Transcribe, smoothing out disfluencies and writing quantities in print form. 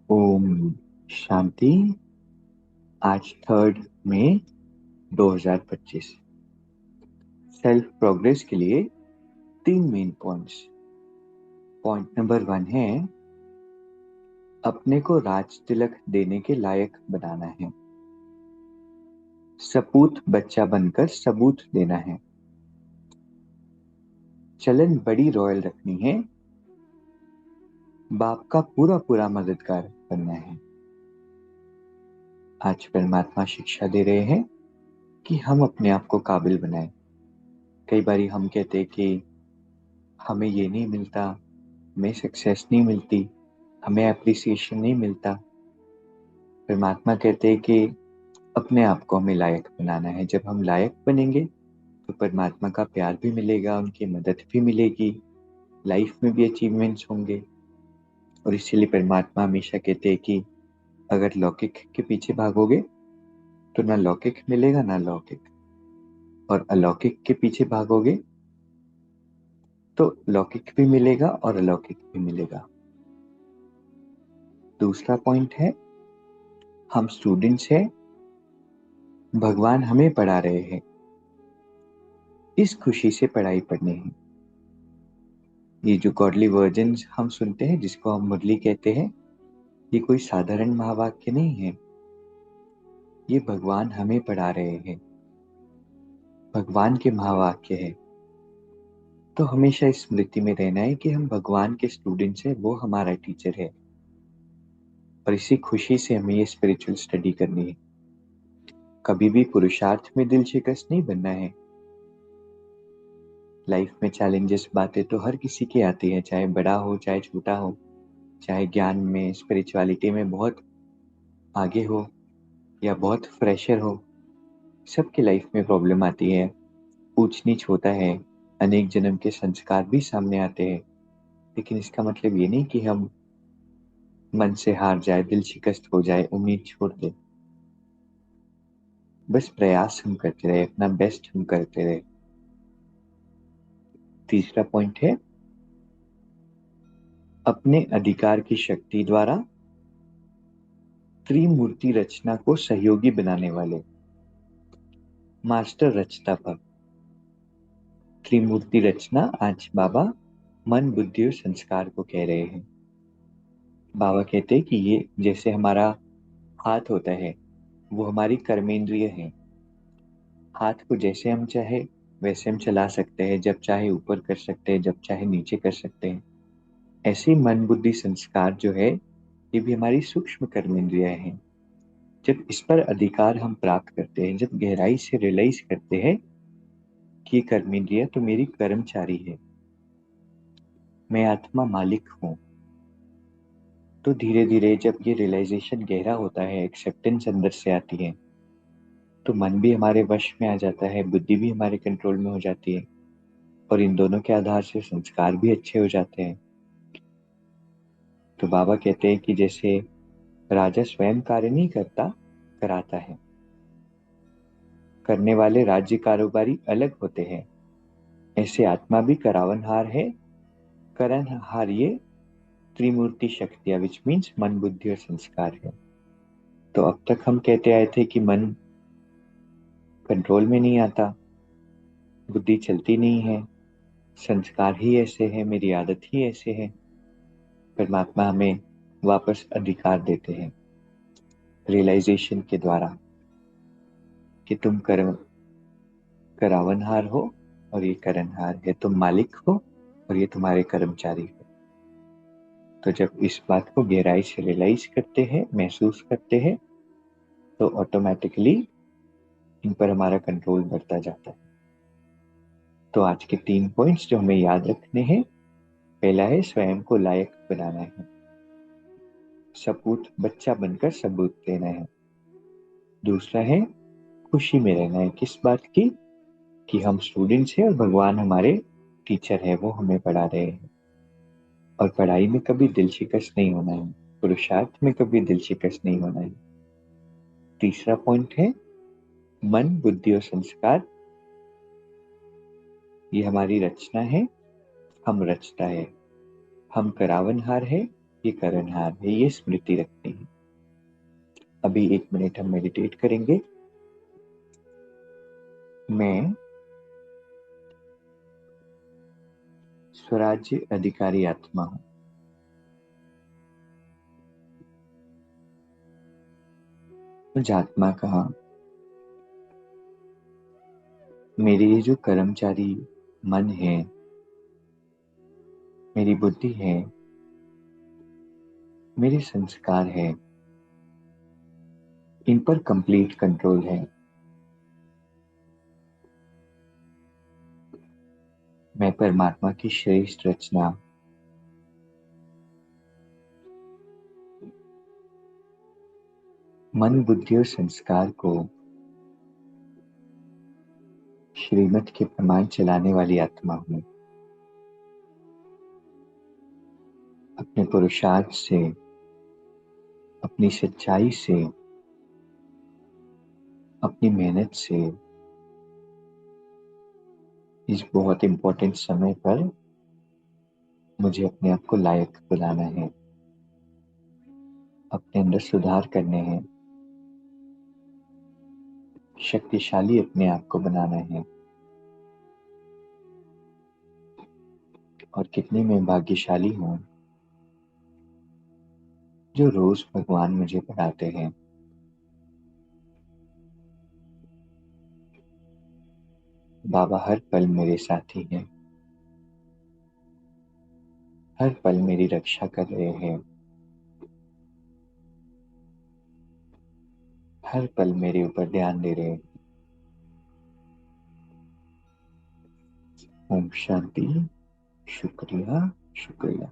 ओम शांति। आज 3 मई 2025। Self progress के लिए 3 मेन पॉइंट्स। पॉइंट नंबर 1 है अपने को राज तिलक देने के लायक बनाना है। सपूत बच्चा बनकर सबूत देना है। चलन बड़ी रॉयल रखनी है। बाप का पूरा पूरा मददगार बनना है। आज परमात्मा शिक्षा दे रहे हैं कि हम अपने आप को काबिल बनाएं। कई बारी हम कहते हैं कि हमें ये नहीं मिलता, हमें सक्सेस नहीं मिलती, हमें एप्रिसिएशन नहीं मिलता। परमात्मा कहते हैं कि अपने आप को हमें लायक बनाना है। जब हम लायक बनेंगे तो परमात्मा का प्यार भी मिलेगा, उनकी मदद भी मिलेगी, लाइफ में भी अचीवमेंट्स होंगे। और इसीलिए परमात्मा हमेशा कहते हैं कि अगर लौकिक के पीछे भागोगे तो ना लौकिक मिलेगा ना लौकिक, और अलौकिक के पीछे भागोगे तो लौकिक भी मिलेगा और अलौकिक भी मिलेगा। दूसरा पॉइंट है हम स्टूडेंट्स हैं, भगवान हमें पढ़ा रहे हैं, इस खुशी से पढ़ाई पढ़नी है। ये जो गॉडली वर्जन्स हम सुनते हैं, जिसको हम मुरली कहते हैं, ये कोई साधारण महावाक्य नहीं है। ये भगवान हमें पढ़ा रहे हैं, भगवान के महावाक्य है। तो हमेशा इस स्मृति में रहना है कि हम भगवान के स्टूडेंट्स हैं, वो हमारा टीचर है, और इसी खुशी से हमें ये स्पिरिचुअल स्टडी करनी है। कभी भी पुरुषार्थ में दिल शिकस्त नहीं बनना है। लाइफ में चैलेंजेस बातें तो हर किसी की आती है, चाहे बड़ा हो चाहे छोटा हो, चाहे ज्ञान में स्पिरिचुअलिटी में बहुत आगे हो या बहुत फ्रेशर हो, सबके लाइफ में प्रॉब्लम आती है, ऊंच नीच होता है, अनेक जन्म के संस्कार भी सामने आते हैं। लेकिन इसका मतलब ये नहीं कि हम मन से हार जाए, दिल शिकस्त हो जाए, उम्मीद छोड़ दे। बस प्रयास हम करते रहे, अपना बेस्ट हम करते रहे। तीसरा पॉइंट है अपने अधिकार की शक्ति द्वारा त्रिमूर्ति रचना को सहयोगी बनाने वाले मास्टर रचता भव। त्रिमूर्ति रचना आज बाबा मन बुद्धि और संस्कार को कह रहे हैं। बाबा कहते हैं कि ये जैसे हमारा हाथ होता है, वो हमारी कर्मेंद्रिय है। हाथ को जैसे हम चाहे वैसे हम चला सकते हैं, जब चाहे ऊपर कर सकते हैं, जब चाहे नीचे कर सकते हैं। ऐसे ही मन बुद्धि संस्कार जो है, ये भी हमारी सूक्ष्म कर्मेंद्रियां हैं। जब इस पर अधिकार हम प्राप्त करते हैं, जब गहराई से रियलाइज करते हैं कि कर्मेंद्रिय तो मेरी कर्मचारी है, मैं आत्मा मालिक हूं, तो धीरे धीरे जब ये रियलाइजेशन गहरा होता है, एक्सेप्टेंस अंदर से आती है, तो मन भी हमारे वश में आ जाता है, बुद्धि भी हमारे कंट्रोल में हो जाती है, और इन दोनों के आधार से संस्कार भी अच्छे हो जाते हैं। तो बाबा कहते हैं कि जैसे राजा स्वयं कार्य नहीं करता, कराता है। करने वाले राज्य कारोबारी अलग होते हैं, ऐसे आत्मा भी करावनहार है। करणहार ये त्रिमूर्ति शक्तियां, विच मीन्स मन बुद्धि और संस्कार है। तो अब तक हम कहते आए थे कि मन कंट्रोल में नहीं आता, बुद्धि चलती नहीं है, संस्कार ही ऐसे हैं, मेरी आदत ही ऐसे है। परमात्मा हमें वापस अधिकार देते हैं रियलाइजेशन के द्वारा कि तुम करावनहार हो और ये करणहार है, तुम मालिक हो और ये तुम्हारे कर्मचारी हो। तो जब इस बात को गहराई से रियलाइज करते हैं, महसूस करते हैं, तो ऑटोमेटिकली इन पर हमारा कंट्रोल बढ़ता जाता है। तो आज के 3 पॉइंट्स जो हमें याद रखने हैं, पहला है स्वयं को लायक बनाना है, सपूत बच्चा बनकर सबूत देना है। दूसरा है खुशी में रहना है, किस बात की, कि हम स्टूडेंट्स हैं और भगवान हमारे टीचर है, वो हमें पढ़ा रहे हैं। और पढ़ाई में कभी दिल शिकस्त नहीं होना है, पुरुषार्थ में कभी दिल शिकस्त नहीं होना है। तीसरा पॉइंट है मन बुद्धि और संस्कार, ये हमारी रचना है, हम रचता है। हम करावनहार है, ये करणहार है, ये स्मृति रखते हैं। अभी 1 मिनट हम मेडिटेट करेंगे। मैं स्वराज्य अधिकारी आत्मा हूं। मुझ आत्मा कहा मेरे ये जो कर्मचारी मन है, मेरी बुद्धि है, मेरे संस्कार है, इन पर कंप्लीट कंट्रोल है। मैं परमात्मा की श्रेष्ठ रचना, मन, बुद्धि और संस्कार को श्रीमत के प्रमाण चलाने वाली आत्मा हूं। अपने पुरुषार्थ से, अपनी सच्चाई से, अपनी मेहनत से इस बहुत इंपॉर्टेंट समय पर मुझे अपने आप को लायक बनाना है, अपने अंदर सुधार करने हैं, शक्तिशाली अपने आप को बनाना है। और कितने मैं भाग्यशाली हूं जो रोज भगवान मुझे पढ़ाते हैं। बाबा हर पल मेरे साथी हैं, हर पल मेरी रक्षा कर रहे हैं, हर पल मेरे ऊपर ध्यान दे रहे हैं। ओम शांति। शुक्रिया, शुक्रिया।